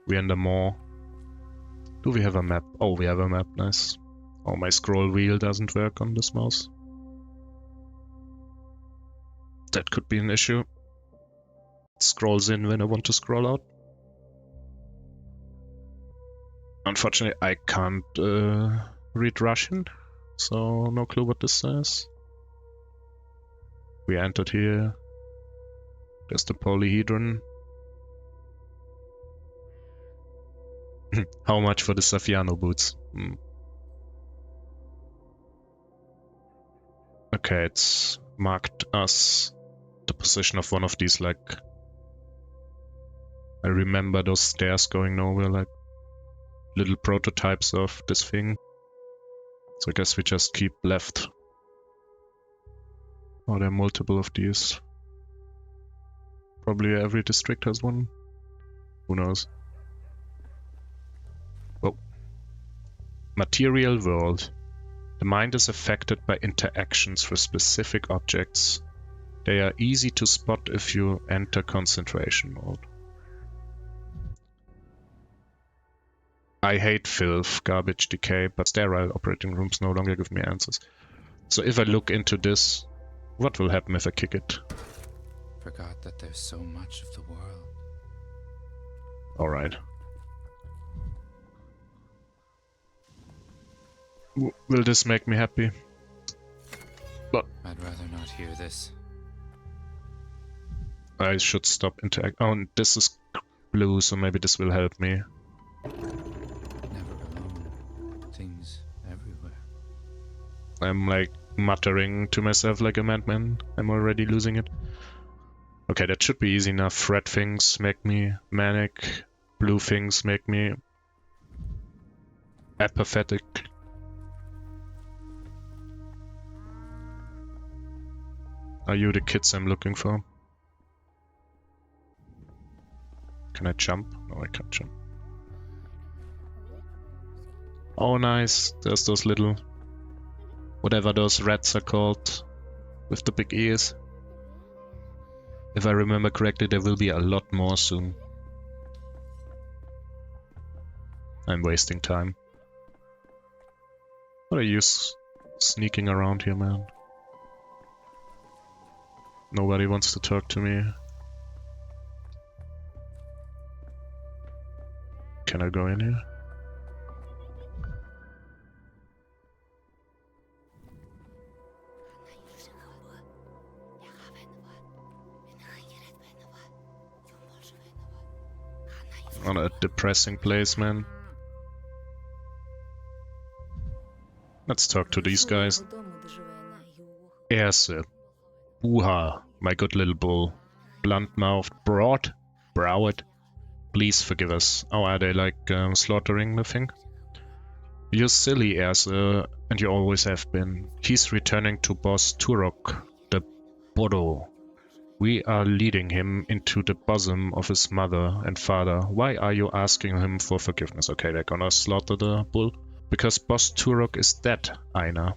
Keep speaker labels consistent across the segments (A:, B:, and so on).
A: We're in the mall. Do we have a map? Oh, we have a map, nice. Oh, my scroll wheel doesn't work on this mouse. That could be an issue. It scrolls in when I want to scroll out. Unfortunately, I can't read Russian, so no clue what this says. We entered here. There's the polyhedron. How much for the Saffiano boots? Okay, it's marked as the position of one of these, like... I remember those stairs going nowhere, like little prototypes of this thing. So I guess we just keep left. Oh, there are multiple of these. Probably every district has one. Who knows? Oh. Material world. The mind is affected by interactions with specific objects. They are easy to spot if you enter concentration mode. I hate filth, garbage, decay, but sterile operating rooms no longer give me answers. So if I look into this, what will happen if I kick it?
B: Forgot that there's so much of the world.
A: Alright. Will this make me happy? But
B: I'd rather not hear this.
A: I should stop interact. Oh, and this is blue, so maybe this will help me.
B: Never alone. Things everywhere.
A: I'm like muttering to myself like a madman. I'm already losing it. Okay, that should be easy enough. Red things make me manic. Blue things make me apathetic. Are you the kids I'm looking for? Can I jump? No, I can't jump. Oh, nice. There's those little... whatever those rats are called. With the big ears. If I remember correctly, there will be a lot more soon. I'm wasting time. What are you sneaking around here, man? Nobody wants to talk to me. Can I go in here? On a depressing place, man. Let's talk to these guys. Erse. Buha, my good little bull. Blunt-mouthed, browed. Please forgive us. Oh, are they like slaughtering the thing? You're silly, Erse, and you always have been. He's returning to Boss Turok, the Bodo. We are leading him into the bosom of his mother and father. Why are you asking him for forgiveness? Okay, they're gonna slaughter the bull. Because Boss Turok is dead, Aina.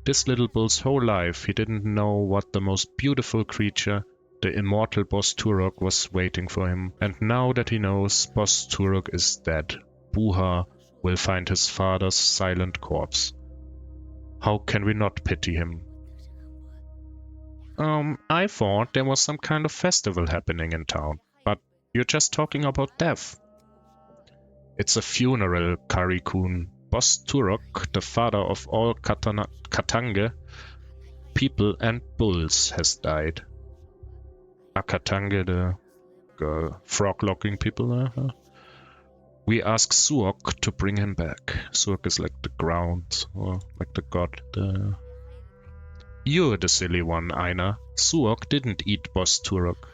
A: This little bull's whole life, he didn't know what the most beautiful creature, the immortal Boss Turok, was waiting for him. And now that he knows Boss Turok is dead, Buha will find his father's silent corpse. How can we not pity him? I thought there was some kind of festival happening in town, but you're just talking about death. It's a funeral, Kari-kun. Boss Turok, the father of all Katange people and bulls, has died. Katange, the frog-locking people. We ask Suok to bring him back. Suok is like the ground, or like the god. You're the silly one, Aina. Suok didn't eat Boss Turok.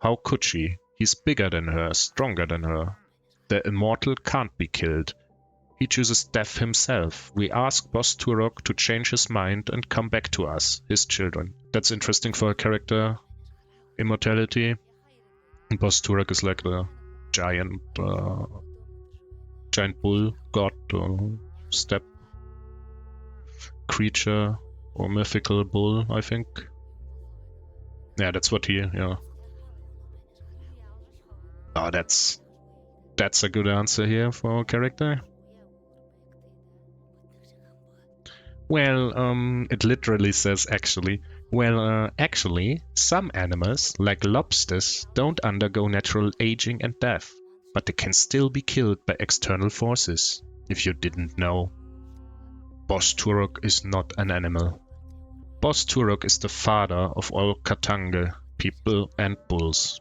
A: How could she? He's bigger than her, stronger than her. The immortal can't be killed. He chooses death himself. We ask Boss Turok to change his mind and come back to us, his children. That's interesting for a character. Immortality. Boss Turok is like the giant bull god or steppe creature or mythical bull, I think. Yeah, that's what he, yeah. Oh, that's That's a good answer here for our character. Well, it literally says actually. Well, actually, some animals, like lobsters, don't undergo natural aging and death, but they can still be killed by external forces, if you didn't know. Boss Turok is not an animal. Boss Turok is the father of all Katange people and bulls.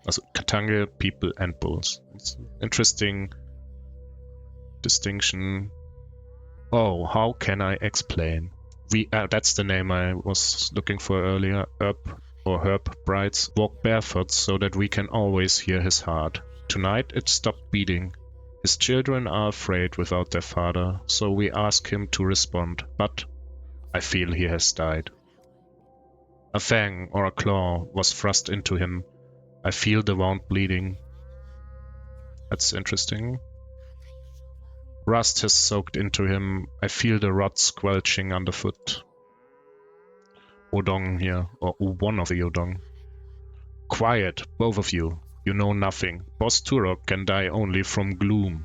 A: Also, Katange people and bulls. It's an interesting distinction. Oh, how can I explain? That's the name I was looking for earlier. Herb Brights walk barefoot so that we can always hear his heart. Tonight it stopped beating. His children are afraid without their father, so we ask him to respond, but I feel he has died. A fang or a claw was thrust into him. I feel the wound bleeding. That's interesting. Rust has soaked into him. I feel the rot squelching underfoot. Odong here, or one of the Odong. Quiet, both of you. You know nothing. Boss Turok can die only from gloom.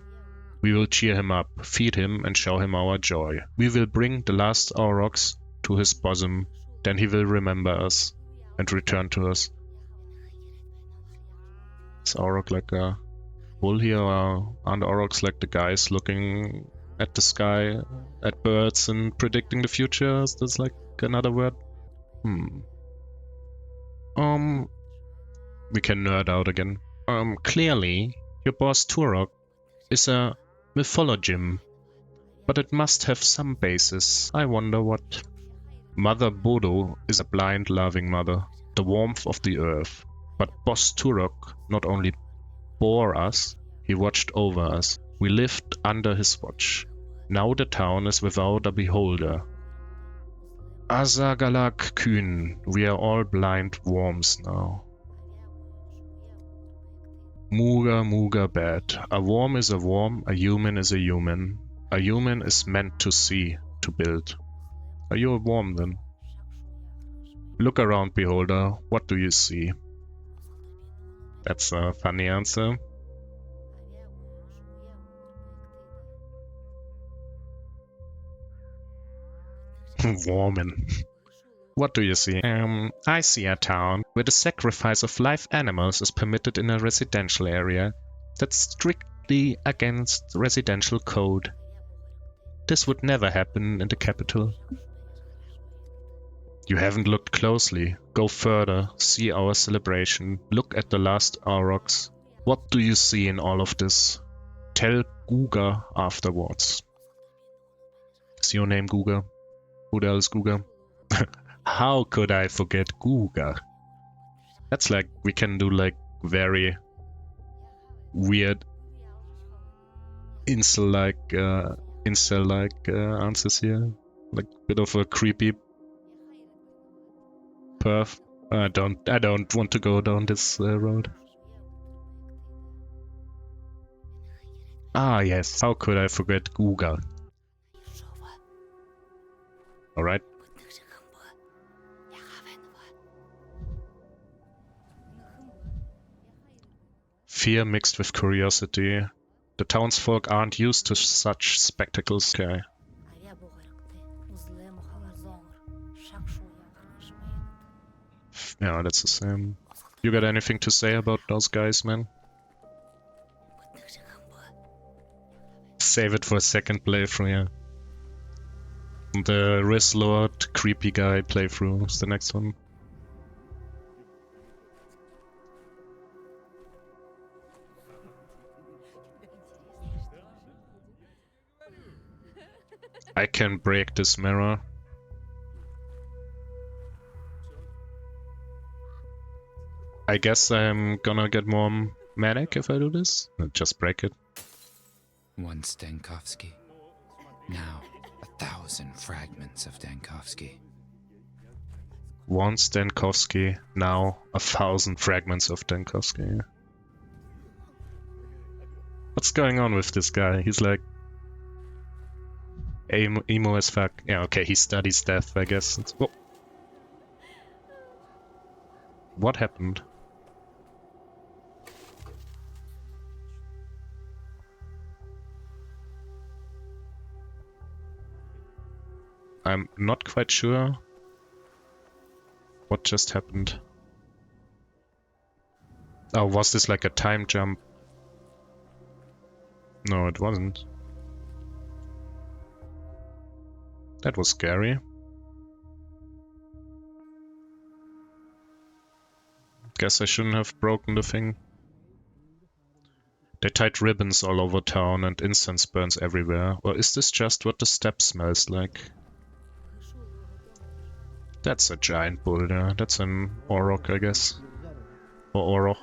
A: We will cheer him up, feed him, and show him our joy. We will bring the last aurochs to his bosom. Then he will remember us and return to us. Is auroch like a bull here, or aren't aurochs like the guys looking at the sky, at birds, and predicting the future? Is this like another word? We can nerd out again. Clearly, your boss Turok is a mythologim, but it must have some basis. I wonder what. Mother Bodo is a blind, loving mother, the warmth of the earth. But Boss Turok not only bore us, he watched over us. We lived under his watch. Now the town is without a beholder. Azagalak Kühn, we are all blind worms now. Muga Muga bad. A worm is a worm, a human is a human. A human is meant to see, to build. Are you a worm then? Look around, beholder. What do you see? That's a funny answer. Wormin. What do you see? I see a town where the sacrifice of live animals is permitted in a residential area. That's strictly against residential code. This would never happen in the capital. You haven't looked closely. Go further. See our celebration. Look at the last aurochs. What do you see in all of this? Tell Guga afterwards. Is your name Guga? Who the hell is Guga? How could I forget Guga? That's like, we can do like very weird incel-like answers here. Like a bit of a creepy perf. I don't want to go down this road. Ah yes, how could I forget Guga? Alright. Fear mixed with curiosity. The townsfolk aren't used to such spectacles. Okay. Yeah, that's the same. You got anything to say about those guys, man? Save it for a second playthrough, yeah. The Riz Lord creepy guy playthrough is the next one. I can break this mirror. I guess I'm gonna get more manic if I do this. Just break it.
B: Once Dankovsky, now 1,000 fragments of Dankovsky.
A: Once Dankovsky, now 1,000 fragments of Dankovsky. What's going on with this guy? He's like emo as fuck. Yeah, okay, he studies death, I guess. Oh. What happened? I'm not quite sure what just happened. Oh, was this like a time jump? No, it wasn't. That was scary. Guess I shouldn't have broken the thing. They tied ribbons all over town and incense burns everywhere. Or is this just what the steppe smells like? That's a giant boulder. That's an auroch, I guess. Or auroch.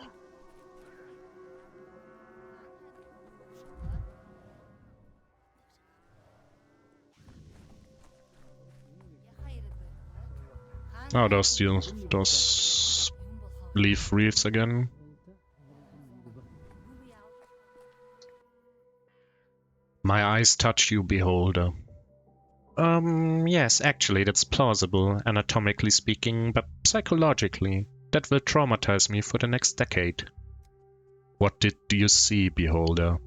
A: Oh, those leaf reefs again. My eyes touch you, beholder. Yes, actually, that's plausible, anatomically speaking, but psychologically, that will traumatize me for the next decade. What did you see, beholder?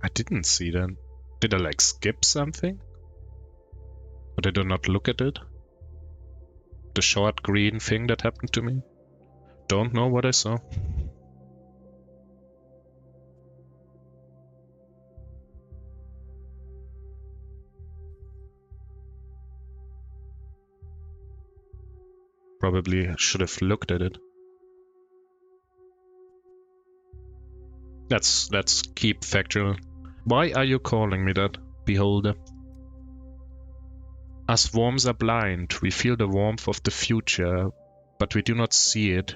A: I didn't see that. Did I like skip something? Or did I not look at it? The short green thing that happened to me? Don't know what I saw. Probably should have looked at it. Let's keep factual. Why are you calling me that, beholder? Us worms are blind. We feel the warmth of the future, but we do not see it.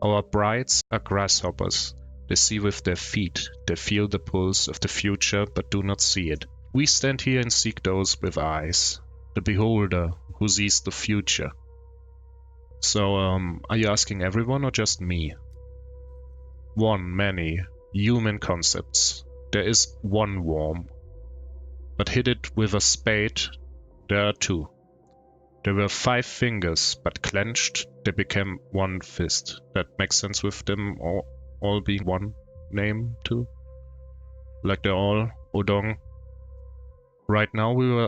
A: Our brides are grasshoppers. They see with their feet. They feel the pulse of the future, but do not see it. We stand here and seek those with eyes. The beholder who sees the future. So, are you asking everyone or just me? One, many, human concepts. There is one worm. But hit it with a spade, there are two. There were 5 fingers, but clenched, they became one fist. That makes sense with them all being one name too. Like they're all Odong. Right now we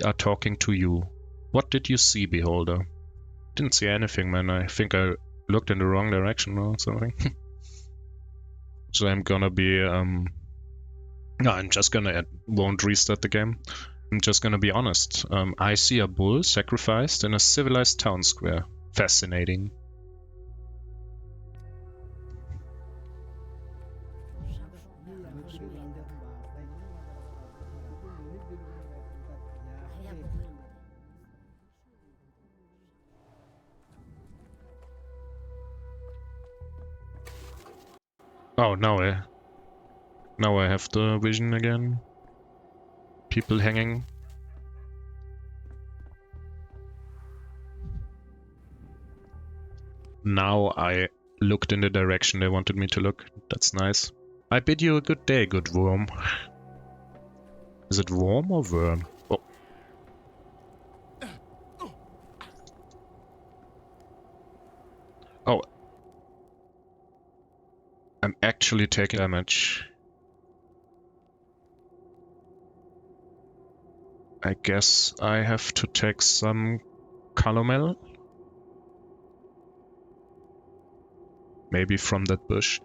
A: are talking to you. What did you see, beholder? Didn't see anything, man. I think I looked in the wrong direction or something. So I'm gonna be no, I'm just gonna won't restart the game. I'm just gonna be honest. I see a bull sacrificed in a civilized town square. Fascinating. Oh, now I have the vision again. People hanging. Now I looked in the direction they wanted me to look. That's nice. I bid you a good day, good worm. Is it worm or worm? Oh. Oh. I'm actually taking damage. I guess I have to take some calomel. Maybe from that bush.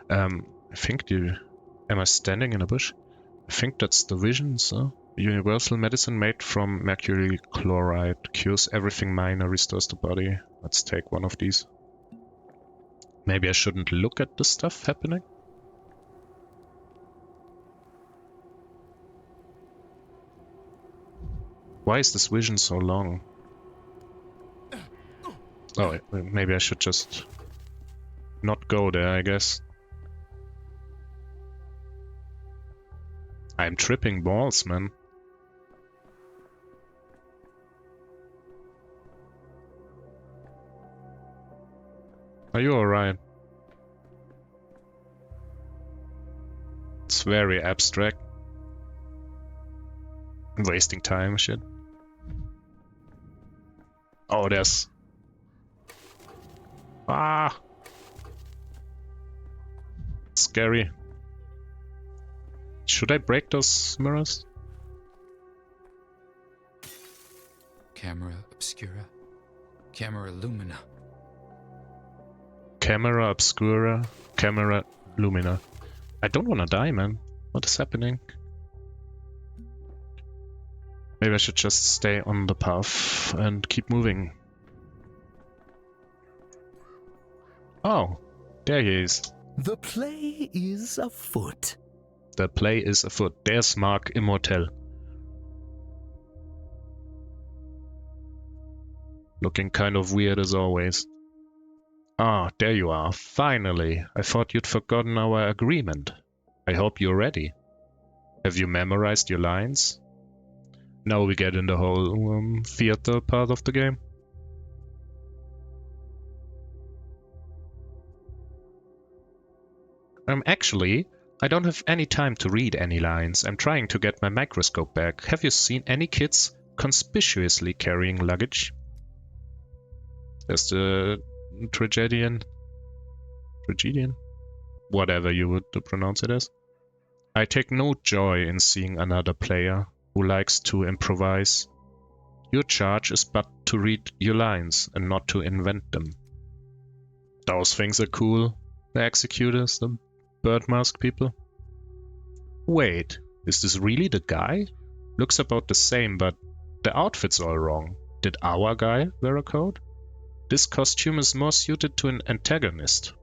A: I think am I standing in a bush? I think that's the vision, so. Universal medicine made from mercury chloride. Cures everything minor, restores the body. Let's take one of these. Maybe I shouldn't look at the stuff happening? Why is this vision so long? Oh, maybe I should just not go there, I guess. I'm tripping balls, man. Are you alright? It's very abstract. I'm wasting time, shit. Oh, there's... Ah! scary. Should I break those mirrors?
B: Camera obscura. Camera lumina.
A: Camera obscura. Camera lumina. I don't wanna die, man. What is happening? Maybe I should just stay on the path and keep moving. Oh, there he is.
C: The play is afoot.
A: The play is afoot. There's Mark Immortel. Looking kind of weird as always. Ah, there you are. Finally. I thought you'd forgotten our agreement. I hope you're ready. Have you memorized your lines? Now we get in the whole theater part of the game. Actually, I don't have any time to read any lines. I'm trying to get my microscope back. Have you seen any kids conspicuously carrying luggage? There's the tragedian? Whatever you would pronounce it as. I take no joy in seeing another player who likes to improvise. Your charge is but to read your lines and not to invent them. Those things are cool. The executors, the bird mask people. Wait, is this really the guy? Looks about the same, but the outfit's all wrong. Did our guy wear a coat? This costume is more suited to an antagonist.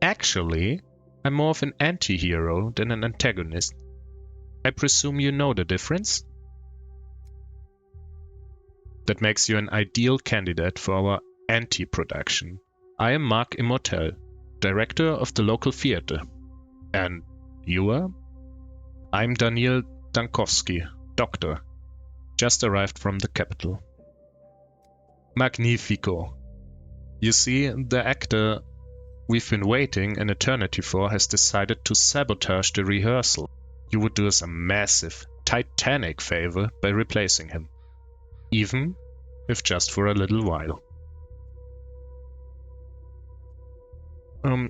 A: Actually, I'm more of an anti-hero than an antagonist. I presume you know the difference? That makes you an ideal candidate for our anti-production. I am Mark Immortel, director of the local theater. And you are? I'm Daniil Dankovsky, doctor. Just arrived from the capital. Magnifico. You see, the actor we've been waiting an eternity for has decided to sabotage the rehearsal. You would do us a massive, titanic favor by replacing him. Even if just for a little while.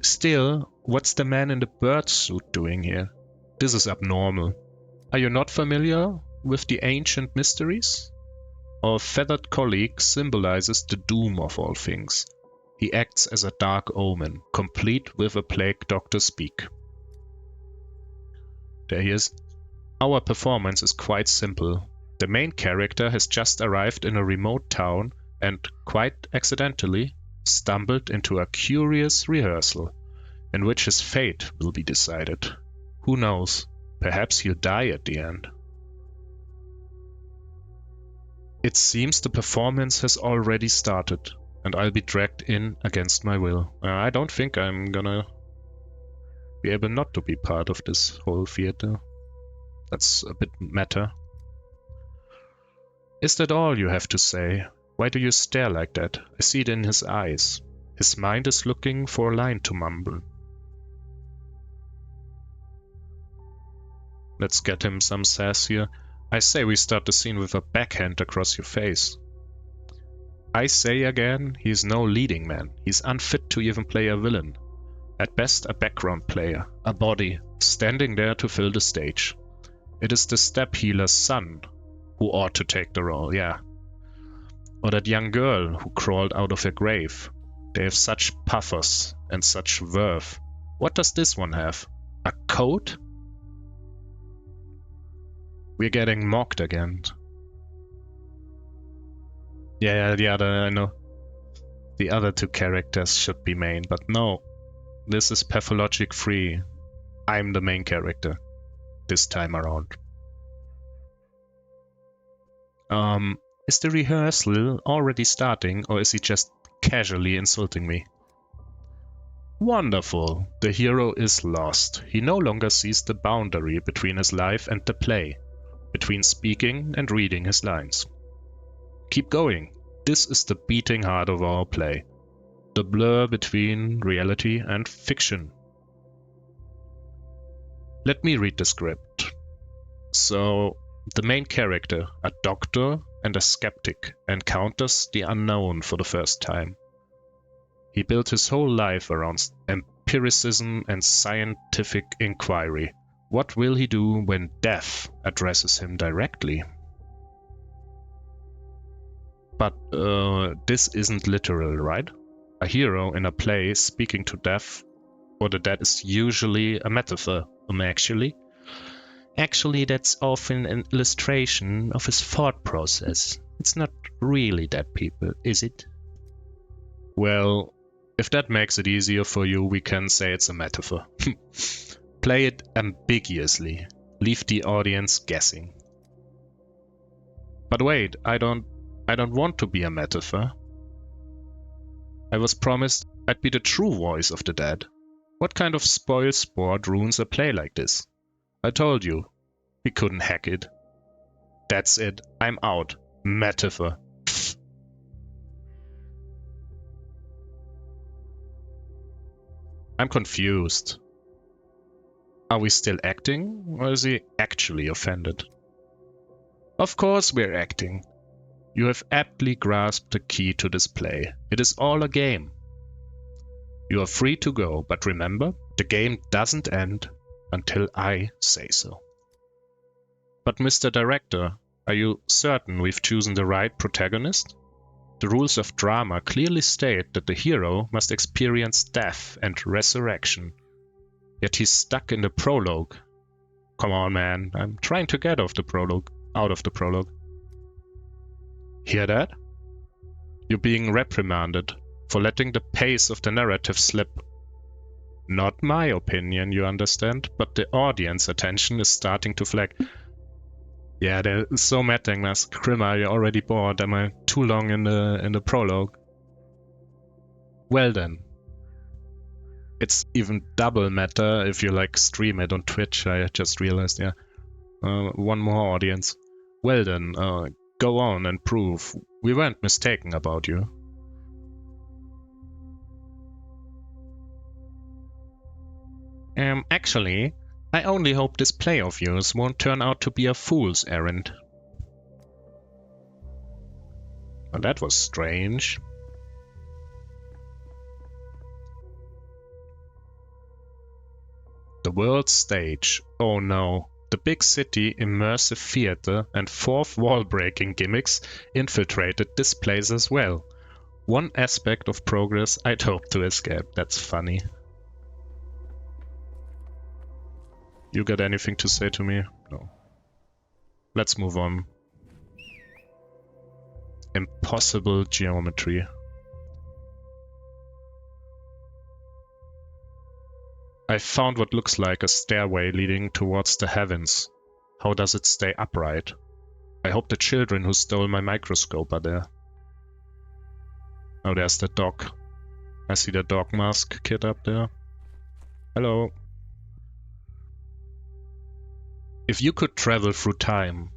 A: Still, what's the man in the bird suit doing here? This is abnormal. Are you not familiar with the ancient mysteries? Our feathered colleague symbolizes the doom of all things. He acts as a dark omen, complete with a plague doctor speak. There he is. Our performance is quite simple. The main character has just arrived in a remote town and, quite accidentally, stumbled into a curious rehearsal, in which his fate will be decided. Who knows? Perhaps he'll die at the end. It seems the performance has already started, and I'll be dragged in against my will. I don't think I'm gonna be able not to be part of this whole theater. That's a bit meta. Is that all you have to say? Why do you stare like that? I see it in his eyes. His mind is looking for a line to mumble. Let's get him some sass here. I say we start the scene with a backhand across your face. I say again, he's no leading man. He's unfit to even play a villain. At best, a background player, a body, standing there to fill the stage. It is the step healer's son who ought to take the role, yeah. Or that young girl who crawled out of her grave. They have such pathos and such verve. What does this one have? A coat? We're getting mocked again. Yeah, I know. The other two characters should be main, but no. This is Pathologic free. I'm the main character. This time around. Is the rehearsal already starting, or is he just casually insulting me? Wonderful. The hero is lost. He no longer sees the boundary between his life and the play, between speaking and reading his lines. Keep going. This is the beating heart of our play. The blur between reality and fiction. Let me read the script. So, The main character, a doctor and a skeptic, encounters the unknown for the first time. He built his whole life around empiricism and scientific inquiry. What will he do when death addresses him directly? But this isn't literal, right? A hero in a play speaking to death or the dead is usually a metaphor. Actually, that's often an illustration of his thought process. It's not really dead people, is it? Well, if that makes it easier for you, we can say it's a metaphor. Play it ambiguously. Leave the audience guessing. But wait, I don't want to be a metaphor. I was promised I'd be the true voice of the dead. What kind of spoil sport ruins a play like this? I told you, we couldn't hack it. That's it, I'm out. Metaphor. Pfft. I'm confused. Are we still acting, or is he actually offended? Of course we're acting. You have aptly grasped the key to this play. It is all a game. You are free to go, but remember, the game doesn't end until I say so. But Mr. Director, are you certain we've chosen the right protagonist? The rules of drama clearly state that the hero must experience death and resurrection. Yet he's stuck in the prologue. Come on, man, I'm trying to get out of the prologue. Hear that? You're being reprimanded for letting the pace of the narrative slip. Not my opinion, you understand, but the audience attention is starting to flag. Yeah, they're so metting us. Grim, are you already bored? Am I too long in the prologue? Well then. It's even double meta if you stream it on Twitch, I just realized, yeah. One more audience. Well then, go on and prove we weren't mistaken about you. Actually, I only hope this play of yours won't turn out to be a fool's errand. Well, that was strange. The world stage. Oh no. The big city immersive theater and fourth wall breaking gimmicks infiltrated this place as well. One aspect of progress I'd hope to escape. That's funny. You got anything to say to me? No. Let's move on. Impossible geometry. I found what looks like a stairway leading towards the heavens. How does it stay upright? I hope the children who stole my microscope are there. Oh, there's the dog. I see the dog mask kid up there. Hello. If you could travel through time,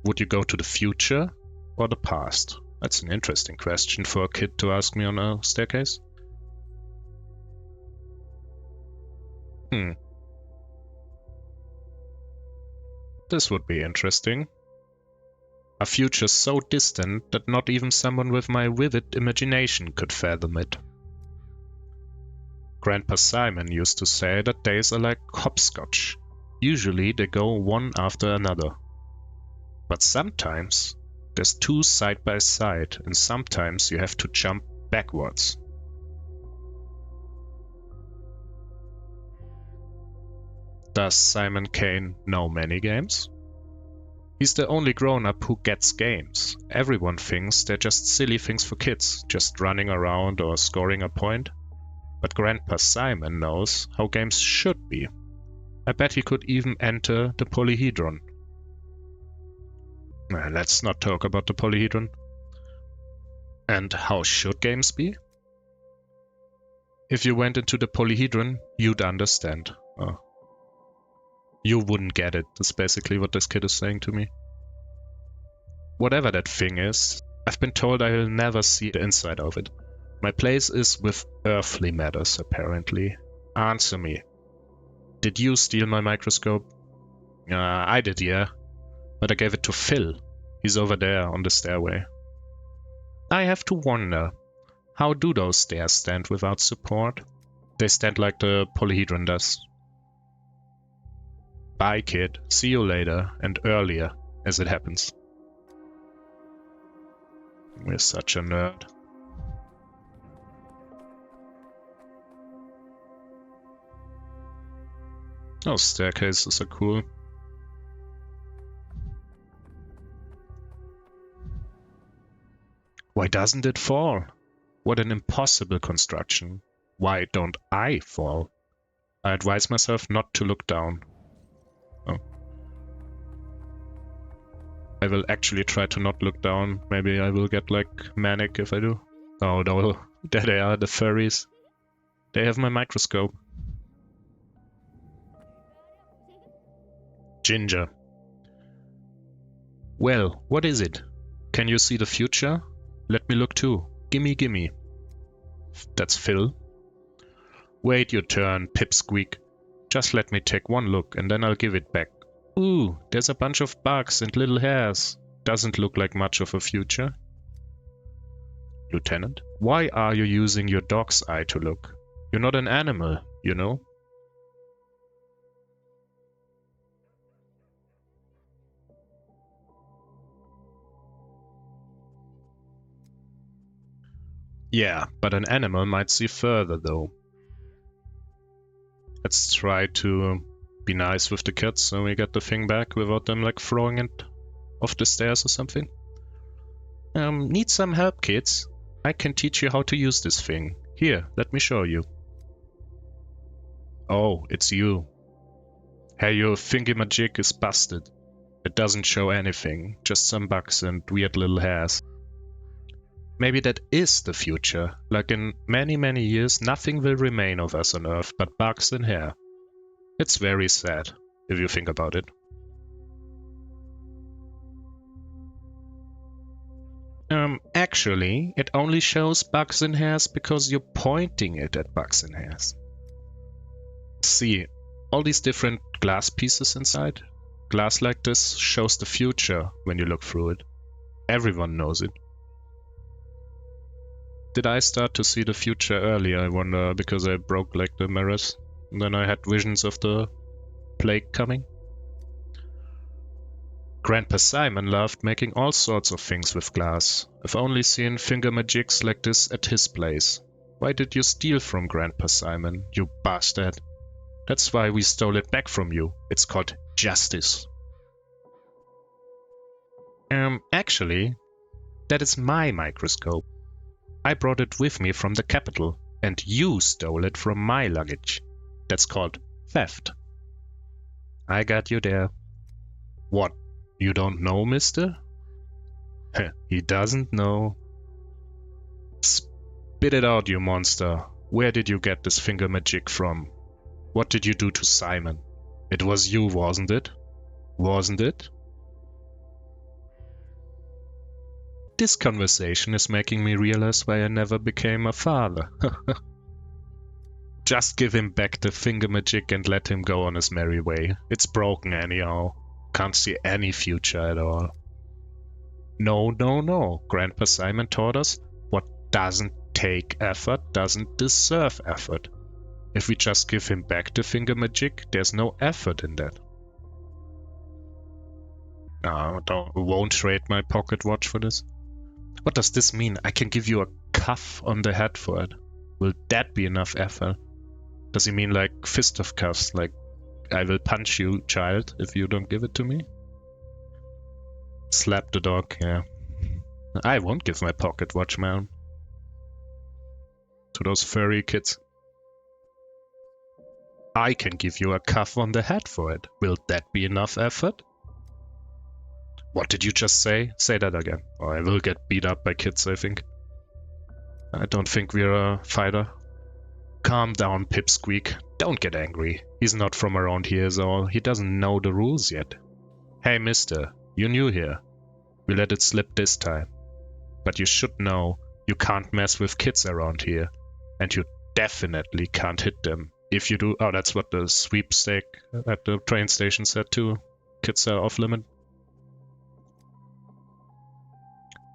A: would you go to the future or the past? That's an interesting question for a kid to ask me on a staircase. This would be interesting. A future so distant that not even someone with my vivid imagination could fathom it. Grandpa Simon used to say that days are like hopscotch. Usually they go one after another. But sometimes there's two side by side, and sometimes you have to jump backwards. Does Simon Kane know many games? He's the only grown-up who gets games. Everyone thinks they're just silly things for kids, just running around or scoring a point. But Grandpa Simon knows how games should be. I bet he could even enter the polyhedron. Let's not talk about the polyhedron. And how should games be? If you went into the polyhedron, you'd understand. Oh. You wouldn't get it. That's basically what this kid is saying to me. Whatever that thing is, I've been told I will never see the inside of it. My place is with earthly matters, apparently. Answer me. Did you steal my microscope? I did, yeah. But I gave it to Phil. He's over there on the stairway. I have to wonder, how do those stairs stand without support? They stand like the polyhedron does. Bye, kid. See you later, and earlier, as it happens. We're such a nerd. Oh, staircases are cool. Why doesn't it fall? What an impossible construction. Why don't I fall? I advise myself not to look down. Oh. I will actually try to not look down. Maybe I will get like manic if I do. Oh no, there they are, the furries. They have my microscope. Ginger. Well, what is it? Can you see the future? Let me look too. Gimme, gimme. That's Phil. Wait your turn, pipsqueak. Just let me take one look and then I'll give it back. Ooh, there's a bunch of bugs and little hairs. Doesn't look like much of a future. Lieutenant, why are you using your dog's eye to look? You're not an animal, you know? Yeah, but an animal might see further though. Let's try to be nice with the kids so we get the thing back without them like throwing it off the stairs or something. Need some help, kids? I can teach you how to use this thing. Here, let me show you. Oh, it's you. Hey, your thingamajig is busted. It doesn't show anything, just some bugs and weird little hairs. Maybe that is the future. Like in many, many years, nothing will remain of us on Earth but bugs and hair. It's very sad, if you think about it. Actually, it only shows bugs and hairs because you're pointing it at bugs and hairs. See, all these different glass pieces inside? Glass like this shows the future when you look through it. Everyone knows it. Did I start to see the future earlier, I wonder, because I broke like the mirrors? And then I had visions of the plague coming? Grandpa Simon loved making all sorts of things with glass. I've only seen thingamajigs like this at his place. Why did you steal from Grandpa Simon, you bastard? That's why we stole it back from you. It's called justice. Actually, that is my microscope. I brought it with me from the capital, and you stole it from my luggage. That's called theft. I got you there. What? You don't know, mister? He doesn't know. Spit it out, you monster. Where did you get this thingamajig from? What did you do to Simon? It was you, wasn't it? Wasn't it? This conversation is making me realize why I never became a father. Just give him back the thingamajig and let him go on his merry way. It's broken anyhow. Can't see any future at all. No, no, no. Grandpa Simon taught us what doesn't take effort doesn't deserve effort. If we just give him back the thingamajig, there's no effort in that. No, won't trade my pocket watch for this. What does this mean? I can give you a cuff on the head for it. Will that be enough effort? Does he mean like fist of cuffs, like I will punch you, child, if you don't give it to me? Slap the dog, yeah. I won't give my pocket watch, man. To those furry kids. I can give you a cuff on the head for it. Will that be enough effort? What did you just say? Say that again. Or I will get beat up by kids, I think. I don't think we're a fighter. Calm down, Pipsqueak. Don't get angry. He's not from around here, so he doesn't know the rules yet. Hey, mister, you're new here. We let it slip this time. But you should know you can't mess with kids around here. And you definitely can't hit them. If you do... Oh, that's what the sweepstake at the train station said too. Kids are off limit.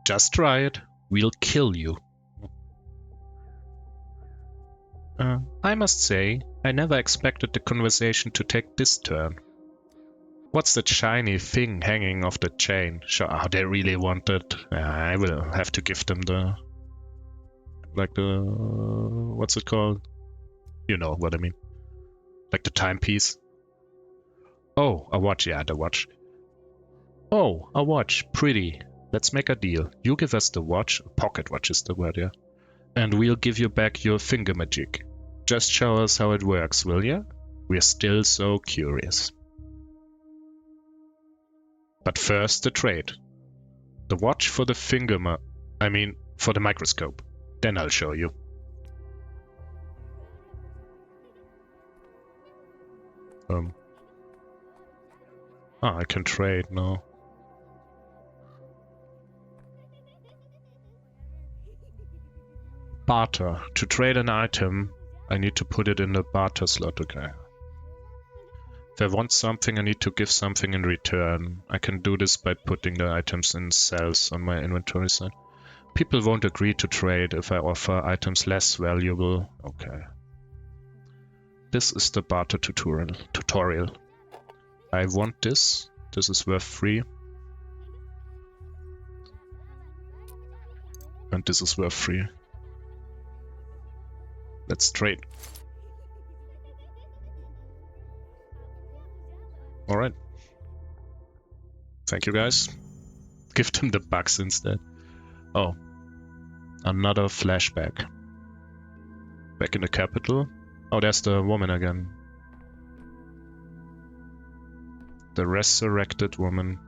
A: Just try it. We'll kill you. I must say, I never expected the conversation to take this turn. What's that shiny thing hanging off the chain? Sure, they really want it. I will have to give them the... Like the... What's it called? You know what I mean. Like the timepiece. Oh, a watch. Yeah, the watch. Oh, a watch. Pretty. Let's make a deal. You give us the watch. Pocket watch is the word, yeah. And we'll give you back your finger magic. Just show us how it works, will ya? We're still so curious. But first, the trade. The watch for the for the microscope. Then I'll show you. I can trade now. Barter. To trade an item, I need to put it in the barter slot. Okay. If I want something, I need to give something in return. I can do this by putting the items in cells on my inventory side. People won't agree to trade if I offer items less valuable. Okay. This is the barter tutorial. I want this. This is worth 3. And this is worth 3. Let's trade. Alright. Thank you guys. Give them the bugs instead. Oh. Another flashback. Back in the capital. Oh, there's the woman again. The resurrected woman.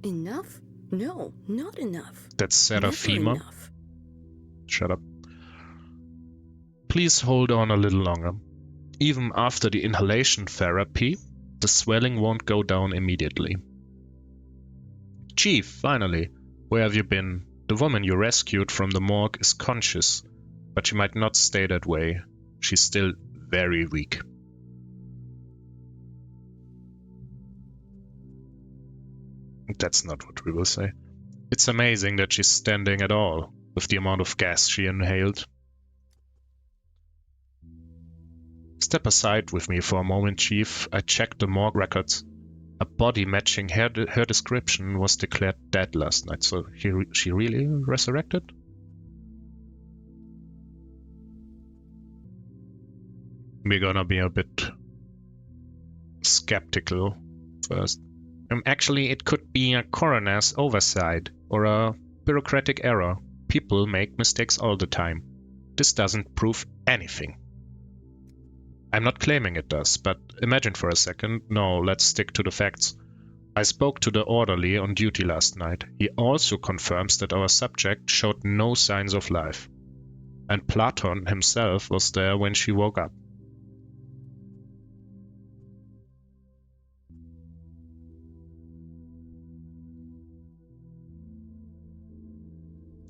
D: Enough? No, not enough.
A: That's Seraphima.
D: Never enough.
A: Shut up. Please hold on a little longer. Even after the inhalation therapy, the swelling won't go down immediately. Chief, finally. Where have you been? The woman you rescued from the morgue is conscious, but she might not stay that way. She's still very weak. That's not what we will say. It's amazing that she's standing at all, with the amount of gas she inhaled. Step aside with me for a moment, Chief. I checked the morgue records. A body matching her description was declared dead last night, so she really resurrected? We're gonna be a bit skeptical first. Actually, it could be a coroner's oversight or a bureaucratic error. People make mistakes all the time. This doesn't prove anything. I'm not claiming it does, but imagine for a second. No, let's stick to the facts. I spoke to the orderly on duty last night. He also confirms that our subject showed no signs of life. And Platon himself was there when she woke up.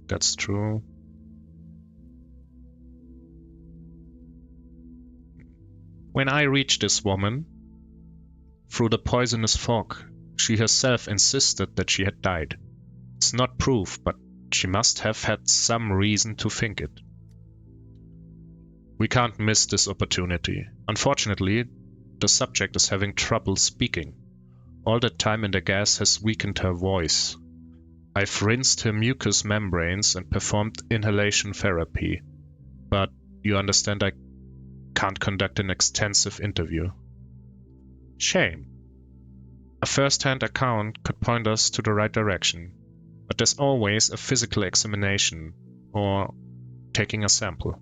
A: That's true. When I reached this woman, through the poisonous fog, she herself insisted that she had died. It's not proof, but she must have had some reason to think it. We can't miss this opportunity. Unfortunately, the subject is having trouble speaking. All the time in the gas has weakened her voice. I've rinsed her mucous membranes and performed inhalation therapy. But you understand I can't conduct an extensive interview. Shame. A first-hand account could point us to the right direction, but there's always a physical examination, or taking a sample.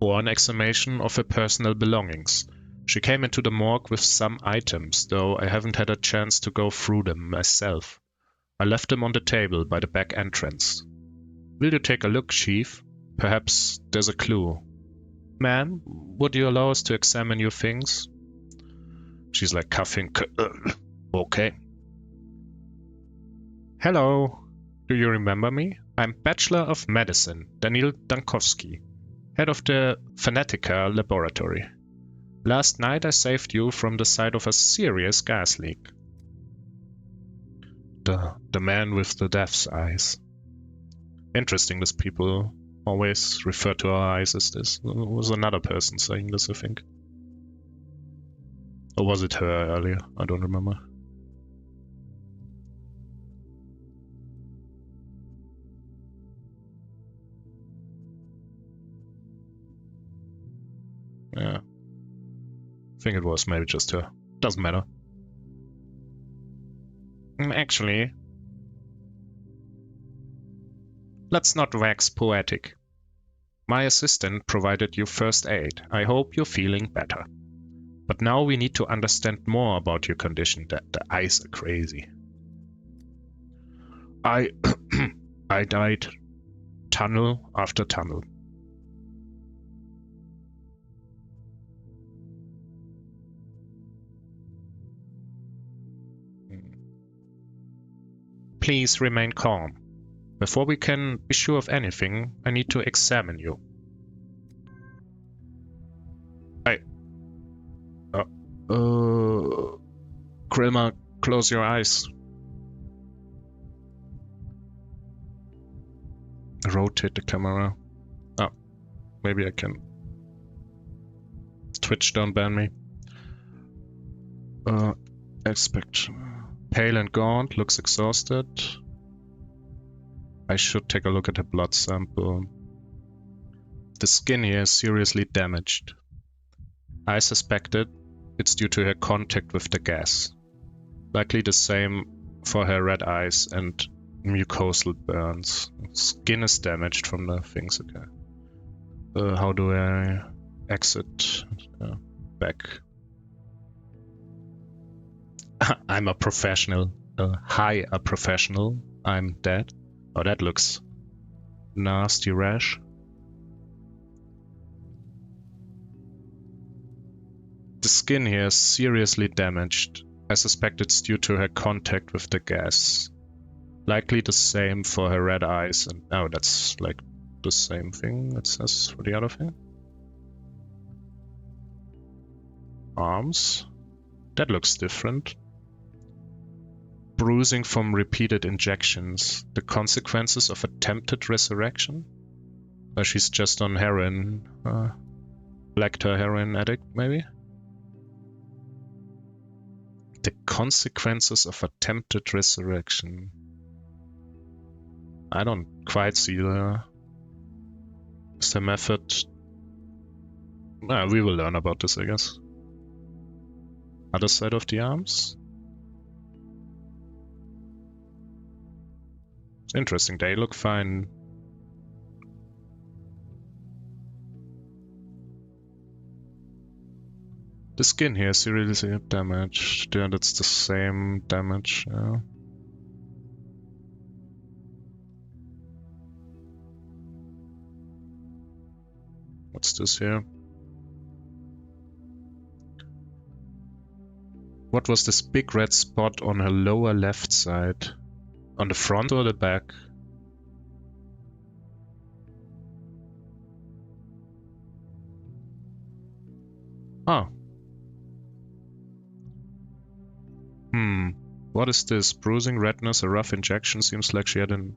A: Or an examination of her personal belongings. She came into the morgue with some items, though I haven't had a chance to go through them myself. I left them on the table by the back entrance. Will you take a look, Chief? Perhaps there's a clue. Ma'am, would you allow us to examine your things? She's like coughing. Okay. Hello. Do you remember me? I'm Bachelor of Medicine, Daniil Dankovsky, head of the Phonetica laboratory. Last night I saved you from the side of a serious gas leak. The man with the death's eyes. Interesting, these people always refer to our eyes as this. It was another person saying this, I think. Or was it her earlier? I don't remember. Yeah. I think it was maybe just her. Doesn't matter. Actually, let's not wax poetic. My assistant provided you first aid. I hope you're feeling better. But now we need to understand more about your condition. The eyes are crazy. I died tunnel after tunnel. Please remain calm. Before we can be sure of anything, I need to examine you. Krilma, close your eyes. Rotate the camera. Oh, maybe I can. Twitch, don't ban me. Expect. Pale and gaunt, looks exhausted. I should take a look at her blood sample. The skin here is seriously damaged. I suspected it's due to her contact with the gas. Likely the same for her red eyes and mucosal burns. Skin is damaged from the things. Okay. How do I exit? Back. I'm a professional. Hi, a professional. I'm dead. Oh, that looks nasty rash. The skin here is seriously damaged. I suspect it's due to her contact with the gas. Likely the same for her red eyes. And oh, that's like the same thing it says for the other thing. Arms. That looks different. Bruising from repeated injections. The consequences of attempted resurrection? Or she's just on heroin. Lecter heroin addict, maybe? The consequences of attempted resurrection. I don't quite see the method. We will learn about this, I guess. Other side of the arms. It's interesting, they look fine. The skin here is seriously damaged. Yeah, that's the same damage. Yeah. What's this here? What was this big red spot on her lower left side? On the front or the back? Oh. What is this? Bruising, redness, a rough injection. Seems like she had an...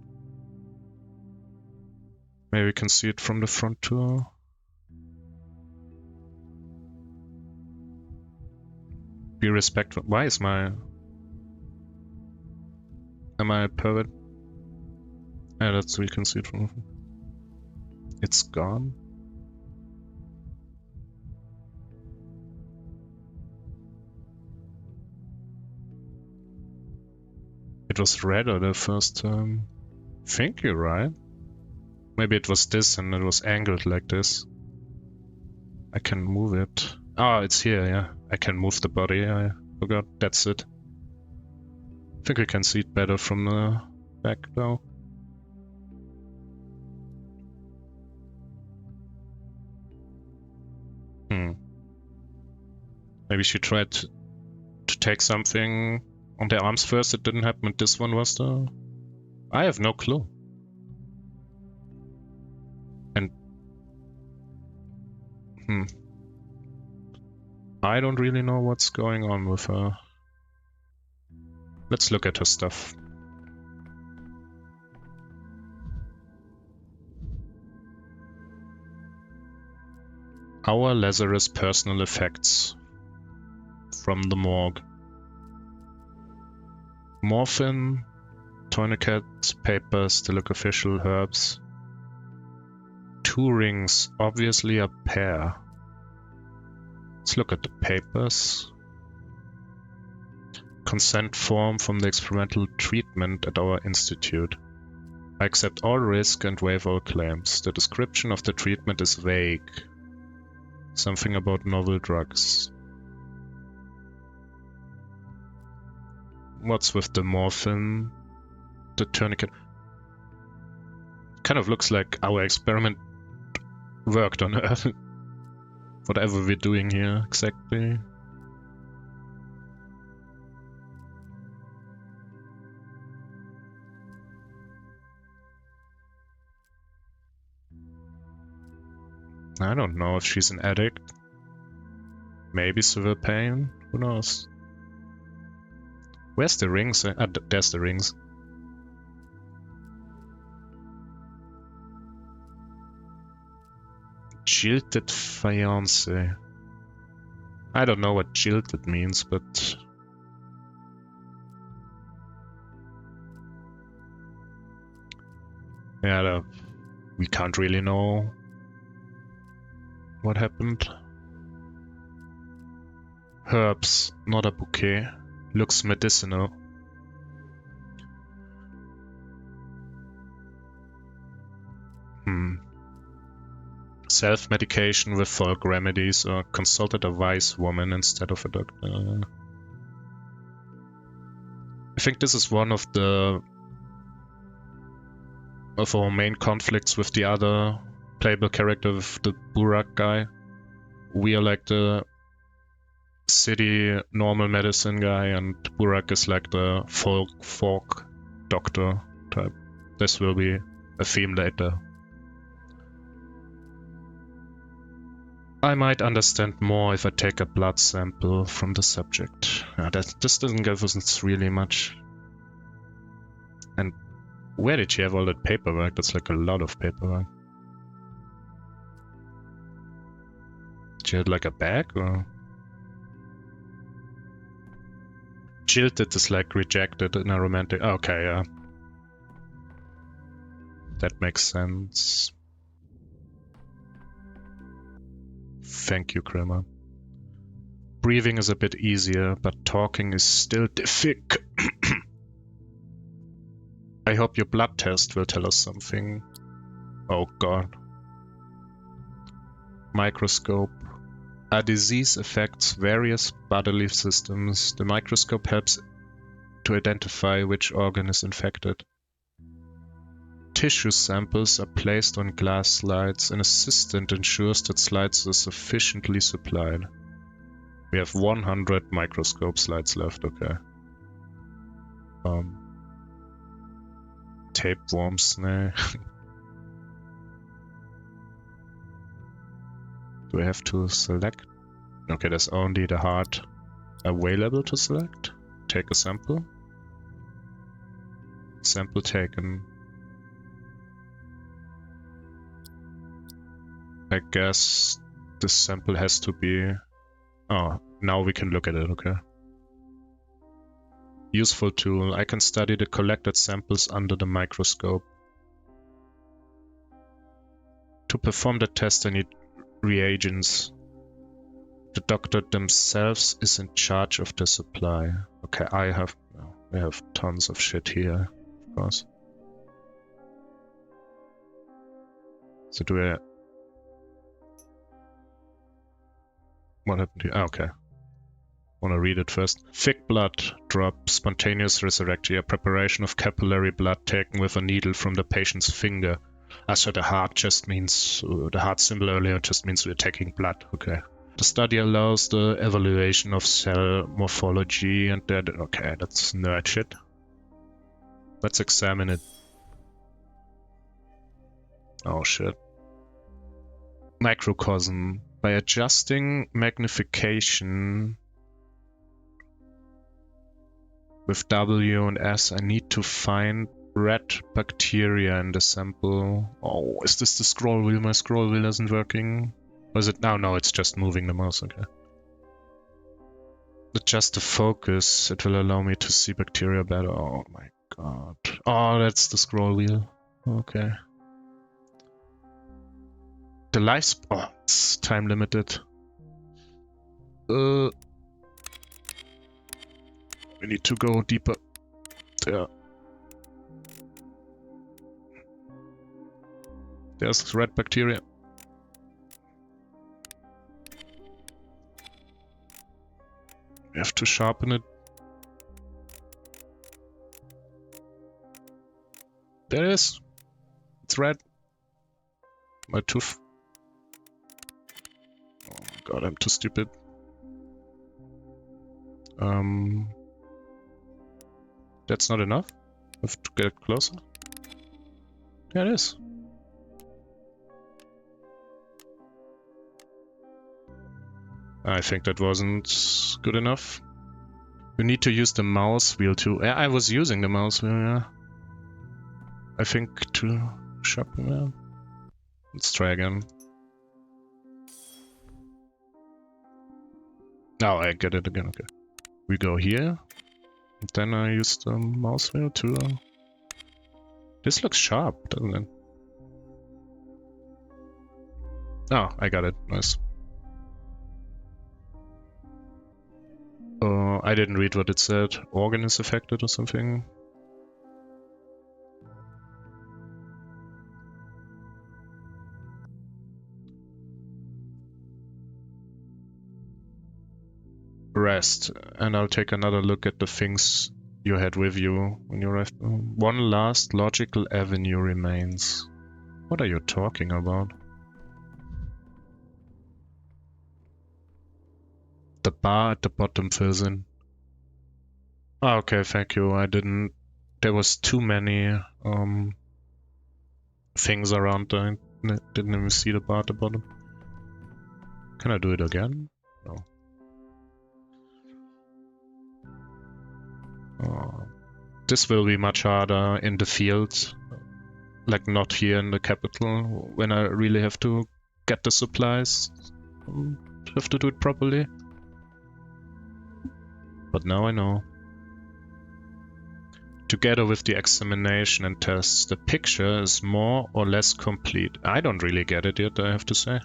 A: Maybe we can see it from the front too. Be respectful. Why is my... Am I a pervert? Yeah, that's we can see it from... It's gone. It was redder the first time. I think you're right. Maybe it was this and it was angled like this. I can move it. Oh, it's here, yeah. I can move the body, I forgot. That's it. I think we can see it better from the back though. Maybe she tried to take something on the arms first. It didn't happen. This one was the... I have no clue. And I don't really know what's going on with her. Let's look at her stuff. Our Lazarus personal effects from the morgue. Morphine, tourniquet, papers, to look official, herbs. 2 rings, obviously a pair. Let's look at the papers. Consent form from the experimental treatment at our institute. I accept all risk and waive all claims. The description of the treatment is vague. Something about novel drugs. What's with the morphine? The tourniquet? Kind of looks like our experiment worked on her. Whatever we're doing here exactly. I don't know if she's an addict. Maybe severe pain. Who knows? Where's the rings? There's the rings. Jilted fiance. I don't know what jilted means, but yeah, we can't really know what happened. Herbs, not a bouquet. Looks medicinal. Self-medication with folk remedies, or consulted a wise woman instead of a doctor. I think this is one of our main conflicts with the other playable character, with the Burak guy. We are like the city normal medicine guy, and Burak is like the folk doctor type. This will be a theme later. I might understand more if I take a blood sample from the subject. This doesn't give us really much. And where did she have all that paperwork? That's like a lot of paperwork. She had like a bag, or? Jilted is like rejected in a romantic... Okay, yeah. That makes sense. Thank you, Kramer. Breathing is a bit easier, but talking is still difficult. I hope your blood test will tell us something. Oh god. Microscope. A disease affects various bodily systems. The microscope helps to identify which organ is infected. Tissue samples are placed on glass slides. An assistant ensures that slides are sufficiently supplied. We have 100 microscope slides left, okay. Tapeworms, nah. Do I have to select? Okay, there's only the heart available to select. Take a sample. Sample taken. I guess this sample has to be... Oh, now we can look at it, okay. Useful tool. I can study the collected samples under the microscope. To perform the test, I need reagents. The doctor themselves is in charge of the supply. Okay, I have tons of shit here, of course. So do I... What happened here? Okay. Want to read it first. Thick blood drop, spontaneous resurrection, a preparation of capillary blood taken with a needle from the patient's finger. So the heart just means, the heart symbol earlier just means we're taking blood, okay. The study allows the evaluation of cell morphology and that, okay, that's nerd shit. Let's examine it Oh shit. Microcosm. By adjusting magnification with W and S, I need to find red bacteria in the sample. Oh, is this the scroll wheel? My scroll wheel isn't working. Or is it? No, it's just moving the mouse, okay. Adjust the focus. It will allow me to see bacteria better. Oh my god. Oh, that's the scroll wheel. Okay. The life... Oh, it's time limited. We need to go deeper. There. There's red bacteria. We have to sharpen it. There it is. It's red. My tooth. Oh god, I'm too stupid. That's not enough. I have to get closer. There it is. I think that wasn't good enough. You need to use the mouse wheel too. Yeah, I was using the mouse wheel, yeah. I think to sharpen that. Let's try again. Now I get it again, okay. We go here. And then I use the mouse wheel to... This looks sharp, doesn't it? Oh, I got it. Nice. I didn't read what it said. Organ is affected or something. Rest, and I'll take another look at the things you had with you when you arrived. One last logical avenue remains. What are you talking about? The bar at the bottom fills in. Oh, okay, thank you. I didn't... There was too many things around. I didn't even see the bar at the bottom. Can I do it again? No. This will be much harder in the field. Like not here in the capital, when I really have to get the supplies. Have to do it properly. But now I know. Together with the examination and tests, the picture is more or less complete. I don't really get it yet, I have to say.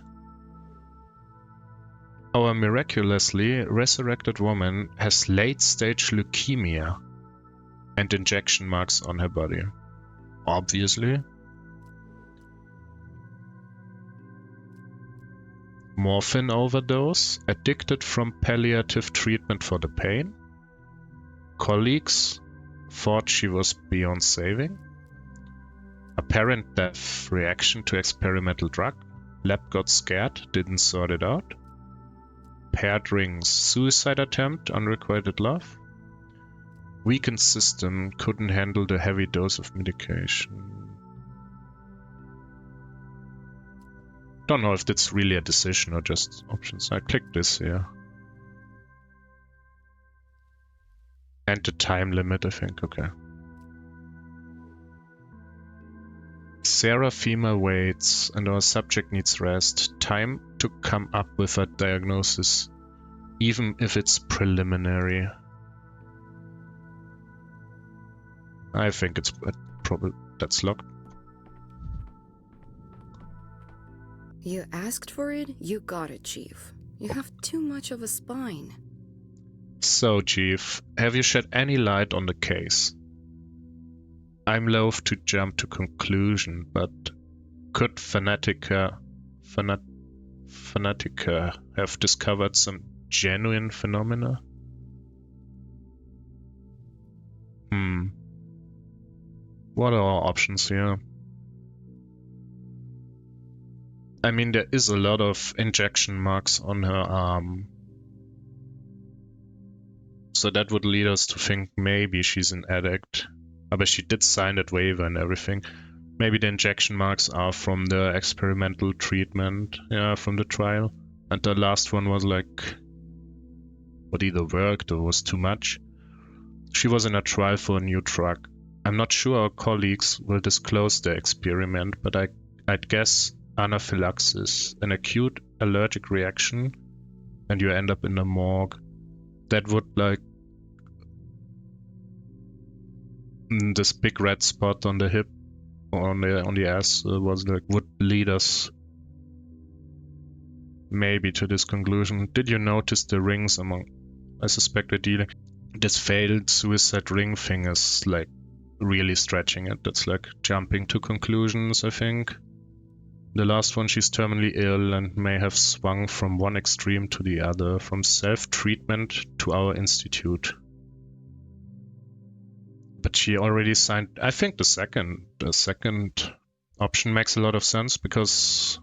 A: Our miraculously resurrected woman has late-stage leukemia and injection marks on her body. Obviously. Morphine overdose, addicted from palliative treatment for the pain. Colleagues thought she was beyond saving. Apparent death reaction to experimental drug. Lab got scared, didn't sort it out. Paired rings, suicide attempt, unrequited love. Weakened system, couldn't handle the heavy dose of medication. Don't know if that's really a decision or just options. I click this here. And the time limit, I think, okay. Seraphima waits and our subject needs rest. Time to come up with a diagnosis, even if it's preliminary. I think it's probably that's locked.
D: You asked for it, you got it, Chief. You have too much of a spine.
A: So, Chief, have you shed any light on the case? I'm loath to jump to conclusion, but could Fanatica have discovered some genuine phenomena? What are our options here? I mean, there is a lot of injection marks on her arm. So that would lead us to think maybe she's an addict. But she did sign that waiver and everything. Maybe the injection marks are from the experimental treatment, yeah, from the trial. And the last one was like, what either worked or was too much. She was in a trial for a new drug. I'm not sure our colleagues will disclose the experiment, but I'd guess anaphylaxis, an acute allergic reaction, and you end up in the morgue. That would like this big red spot on the hip or on the ass was like would lead us maybe to this conclusion. Did you notice the rings among I suspected dealing? This failed suicide ring thing is like really stretching it. That's like jumping to conclusions, I think. The last one, she's terminally ill and may have swung from one extreme to the other, from self-treatment to our institute. But she already signed. I think the second option makes a lot of sense because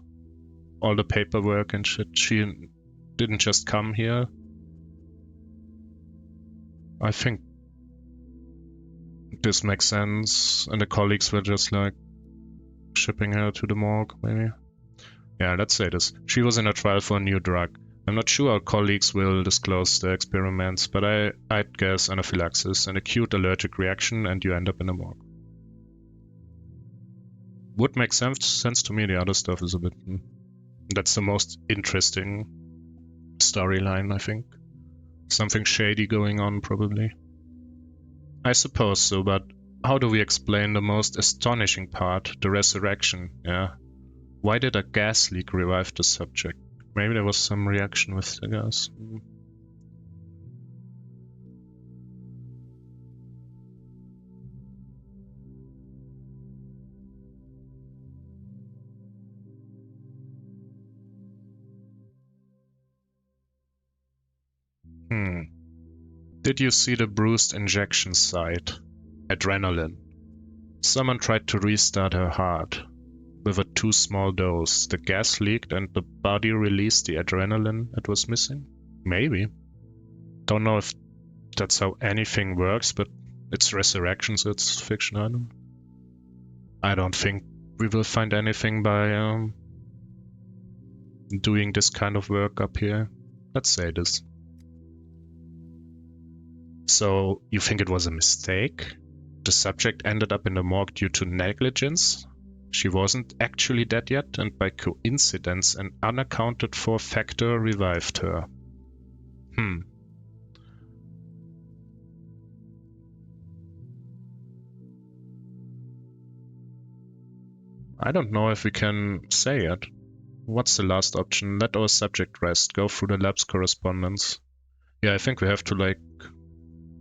A: all the paperwork and shit. She didn't just come here. I think this makes sense, and the colleagues were just like shipping her to the morgue, maybe. Yeah, let's say this. She was in a trial for a new drug. I'm not sure our colleagues will disclose the experiments, but I'd guess anaphylaxis, an acute allergic reaction, and you end up in a morgue. Would make sense to me. The other stuff is a bit... That's the most interesting storyline, I think. Something shady going on, probably. I suppose so, but how do we explain the most astonishing part, the resurrection, yeah? Why did a gas leak revive the subject? Maybe there was some reaction with the gas. Did you see the bruised injection site? Adrenaline. Someone tried to restart her heart. With a too small dose, the gas leaked and the body released the adrenaline it was missing? Maybe. Don't know if that's how anything works, but it's resurrection, so it's fiction. I don't think we will find anything by doing this kind of work up here. Let's say this. So, you think it was a mistake? The subject ended up in the morgue due to negligence? She wasn't actually dead yet, and by coincidence an unaccounted for factor revived her. I don't know if we can say it. What's the last option? Let our subject rest. Go through the lab's correspondence. Yeah, I think we have to, like,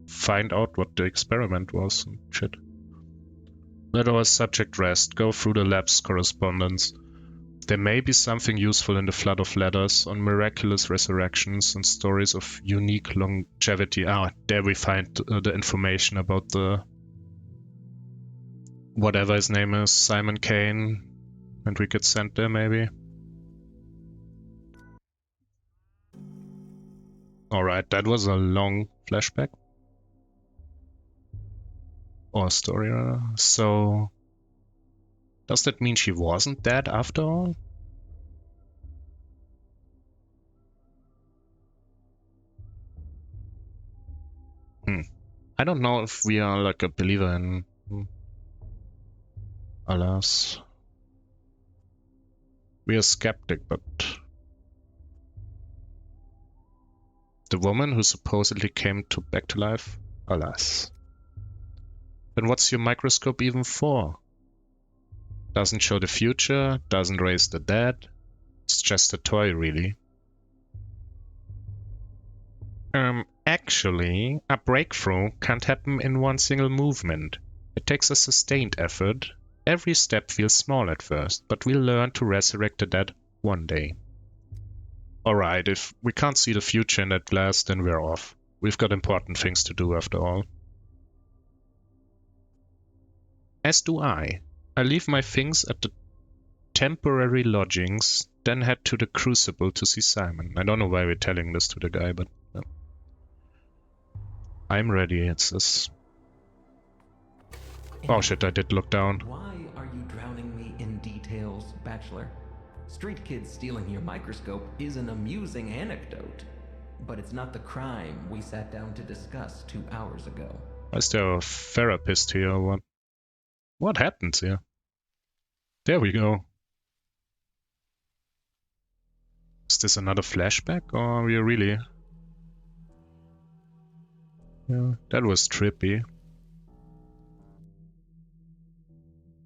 A: find out what the experiment was and shit. Let our subject rest. Go through the lab's correspondence. There may be something useful in the flood of letters on miraculous resurrections and stories of unique longevity. There we find the information about the... whatever his name is, Simon Kane. And we get sent there, maybe. Alright, that was a long flashback. Or story, so... Does that mean she wasn't dead after all? I don't know if we are like a believer in... Alas. We are skeptic, but... The woman who supposedly came back to life? Alas. Then what's your microscope even for? Doesn't show the future, doesn't raise the dead. It's just a toy, really. Actually, a breakthrough can't happen in one single movement. It takes a sustained effort. Every step feels small at first, but we'll learn to resurrect the dead one day. Alright, if we can't see the future in that glass, then we're off. We've got important things to do after all. As do I. I leave my things at the temporary lodgings, then head to the Crucible to see Simon. I don't know why we're telling this to the guy, but... No. I'm ready, it says. Oh shit, I did look down.
C: Why are you drowning
E: Bachelor. Street kids stealing your microscope is an amusing anecdote, but it's not the crime we sat down to discuss 2 hours ago.
A: Is there a therapist here or what? What happens here? There we go. Is this another flashback, or are we really... Yeah, that was trippy.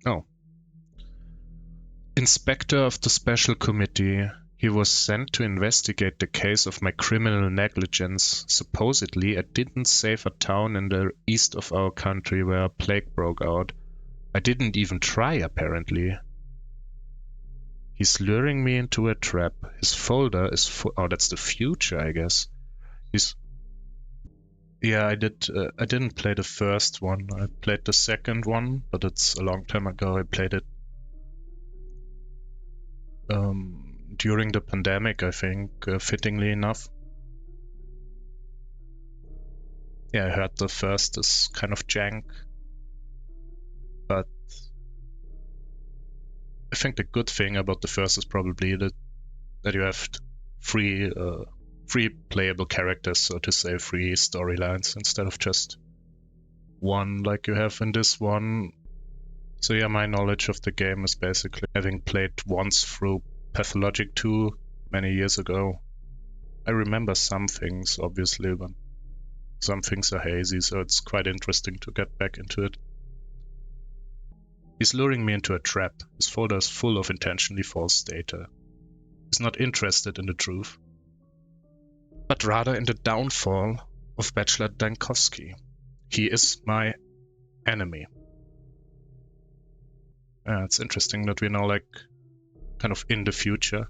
A: Oh. Inspector of the Special Committee. He was sent to investigate the case of my criminal negligence. Supposedly, I didn't save a town in the east of our country where a plague broke out. I didn't even try, apparently. He's luring me into a trap. His folder is full. Oh, that's the future, I guess. Yeah, I didn't play the first one. I played the second one, but it's a long time ago. I played it during the pandemic, I think, fittingly enough. Yeah, I heard the first is kind of jank, but I think the good thing about the first is probably that you have free playable characters, so to say, free storylines instead of just one like you have in this one. So yeah, my knowledge of the game is basically having played once through Pathologic 2 many years ago. I remember some things, obviously, but some things are hazy, so it's quite interesting to get back into it. He's luring me into a trap. His folder is full of intentionally false data. He's not interested in the truth, but rather in the downfall of Bachelor Dankovsky. He is my enemy. It's interesting that we're now like kind of in the future.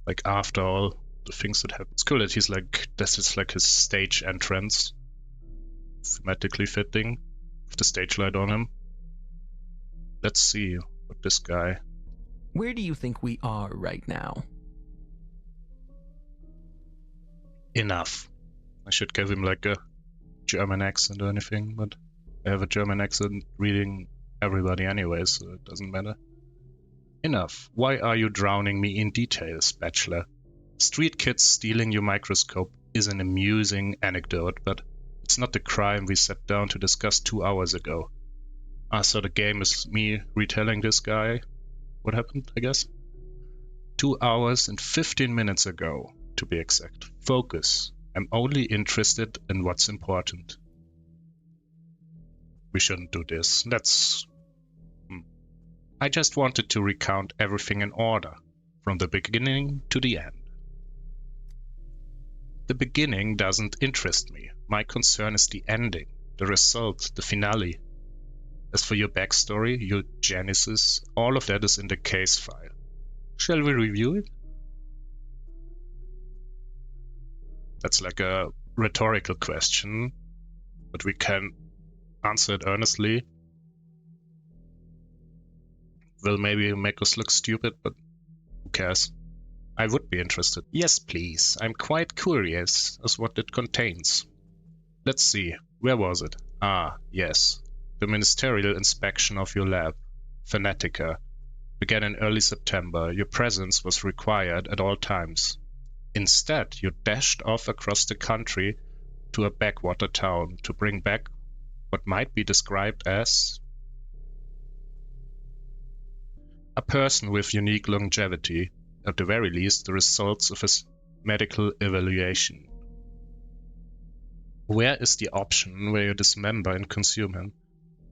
A: Like after all the things that happen. It's cool that he's like, this is like his stage entrance. Thematically fitting. With the stage light on him. Let's see what this guy...
E: Where do you think we are right now?
A: Enough. I should give him like a German accent or anything, but I have a German accent reading everybody anyway, so it doesn't matter. Enough. Why are you drowning me in details, Bachelor? Street kids stealing your microscope is an amusing anecdote, but it's not the crime we sat down to discuss 2 hours ago. So the game is me retelling this guy what happened, I guess? 2 hours and 15 minutes ago, to be exact. Focus. I'm only interested in what's important. We shouldn't do this. I just wanted to recount everything in order, from the beginning to the end. The beginning doesn't interest me. My concern is the ending, the result, the finale. As for your backstory, your genesis, all of that is in the case file. Shall we review it? That's like a rhetorical question, but we can answer it earnestly. Will maybe make us look stupid, but who cares? I would be interested. Yes, please. I'm quite curious as what it contains. Let's see. Where was it? Ah, yes. The ministerial inspection of your lab, Fanatica, began in early September. Your presence was required at all times. Instead, you dashed off across the country to a backwater town to bring back what might be described as a person with unique longevity, at the very least the results of his medical evaluation. Where is the option where you dismember and consume him?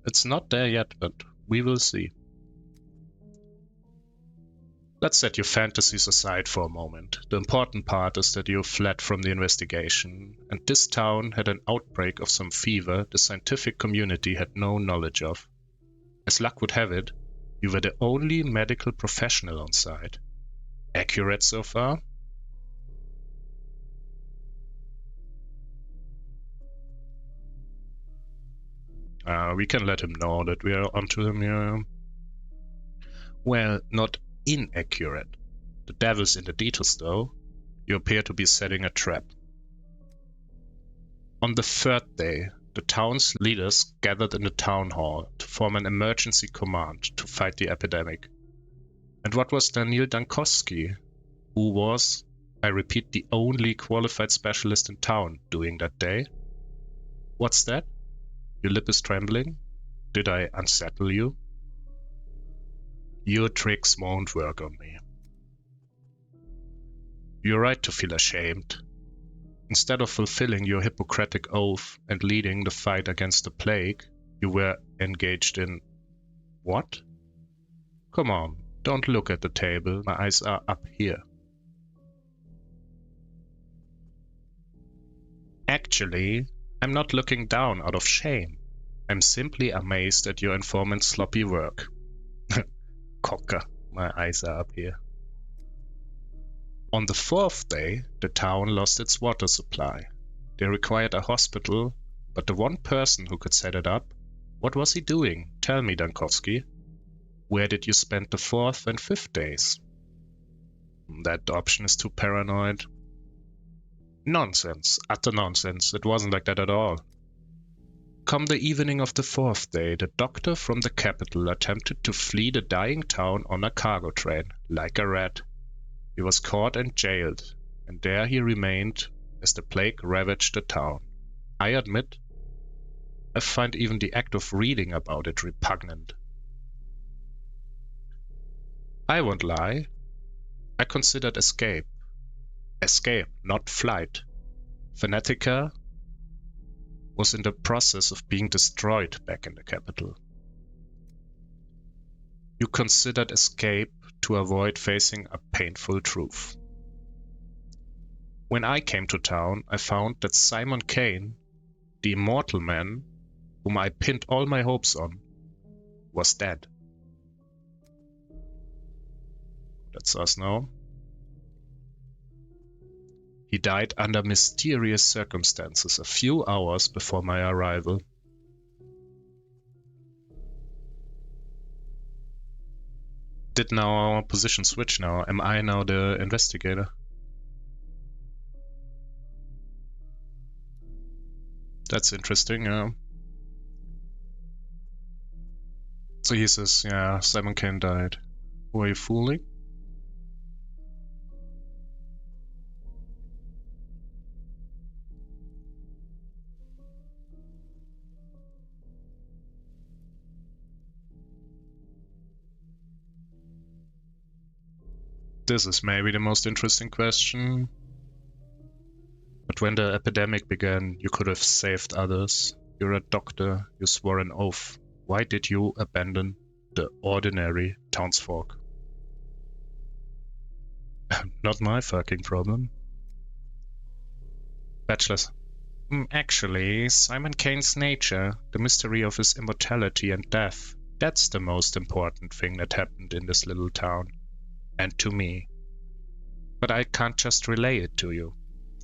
A: It's not there yet, but we will see. Let's set your fantasies aside for a moment. The important part is that you fled from the investigation, and this town had an outbreak of some fever the scientific community had no knowledge of. As luck would have it, you were the only medical professional on site. Accurate so far? We can let him know that we are onto him here. Well, not inaccurate. The devil's in the details, though. You appear to be setting a trap. On the third day, the town's leaders gathered in the town hall to form an emergency command to fight the epidemic. And what was Daniil Dankovsky, who was, I repeat, the only qualified specialist in town, doing that day? What's that? Your lip is trembling? Did I unsettle you? Your tricks won't work on me. You're right to feel ashamed. Instead of fulfilling your Hippocratic oath and leading the fight against the plague, you were engaged in what? Come on, don't look at the table. My eyes are up here. Actually, I'm not looking down out of shame. I'm simply amazed at your informant's sloppy work. Cocker, my eyes are up here. On the 4th day, the town lost its water supply. They required a hospital, but the one person who could set it up, what was he doing? Tell me, Dankovsky. Where did you spend the 4th and 5th days? That option is too paranoid. Nonsense, utter nonsense. It wasn't like that at all. Come the evening of the 4th day, the doctor from the capital attempted to flee the dying town on a cargo train, like a rat. He was caught and jailed, and there he remained as the plague ravaged the town. I admit, I find even the act of reading about it repugnant. I won't lie. I considered escape. Escape, not flight. Venetica was in the process of being destroyed back in the capital. You considered escape to avoid facing a painful truth. When I came to town, I found that Simon Kane, the immortal man whom I pinned all my hopes on, was dead. That's us now. He died under mysterious circumstances a few hours before my arrival. Did now our position switch now? Am I now the investigator? That's interesting, yeah. So he says, yeah, Simon Kane died. Who are you fooling? This is maybe the most interesting question. But when the epidemic began, you could have saved others. You're a doctor, you swore an oath. Why did you abandon the ordinary townsfolk? Not my fucking problem. Bachelors. Actually, Simon Kane's nature, the mystery of his immortality and death, that's the most important thing that happened in this little town. And to me. But I can't just relay it to you.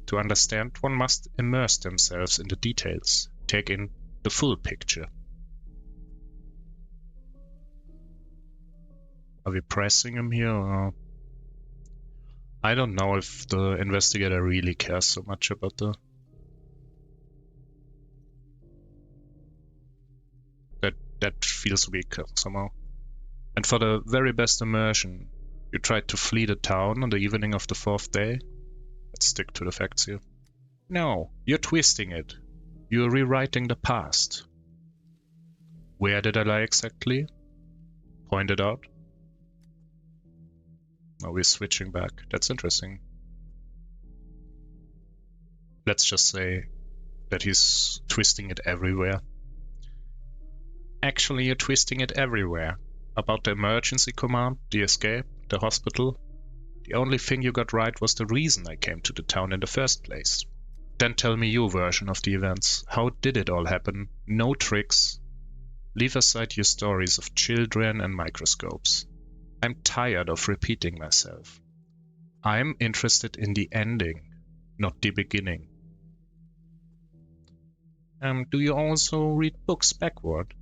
A: To understand, one must immerse themselves in the details, take in the full picture. Are we pressing him here, or... I don't know if the investigator really cares so much about the... That feels weak somehow. And for the very best immersion, you tried to flee the town on the evening of the 4th day? Let's stick to the facts here. No, you're twisting it. You're rewriting the past. Where did I lie exactly? Point it out. Now we're switching back. That's interesting. Let's just say that he's twisting it everywhere. Actually, you're twisting it everywhere. About the emergency command, the escape, the hospital. The only thing you got right was the reason I came to the town in the first place. Then tell me your version of the events. How did it all happen? No tricks. Leave aside your stories of children and microscopes. I'm tired of repeating myself. I'm interested in the ending, not the beginning. Do you also read books backward?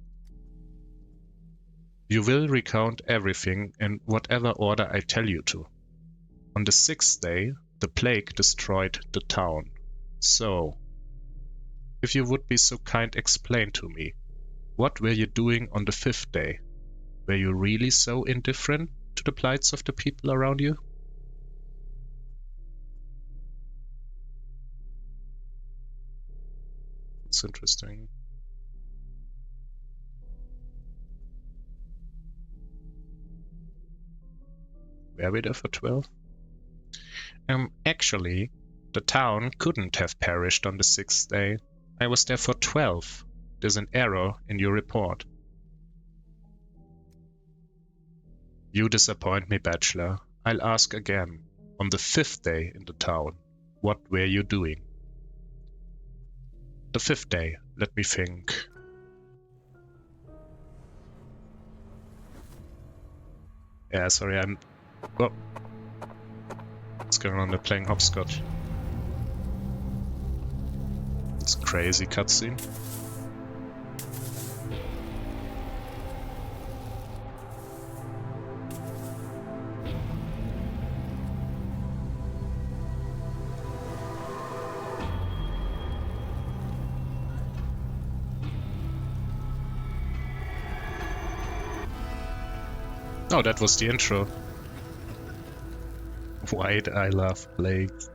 A: You will recount everything in whatever order I tell you to. On the 6th day, the plague destroyed the town. So, if you would be so kind, explain to me, what were you doing on the 5th day? Were you really so indifferent to the plights of the people around you? It's interesting. Were we there for 12? Actually, the town couldn't have perished on the 6th day. I was there for 12. There's an error in your report. You disappoint me, Bachelor. I'll ask again. On the 5th day in the town, what were you doing? The 5th day, let me think. Yeah, sorry, Oh. What's going on? They're playing hopscotch. It's a crazy cutscene. Oh, that was the intro. Why I love plagues.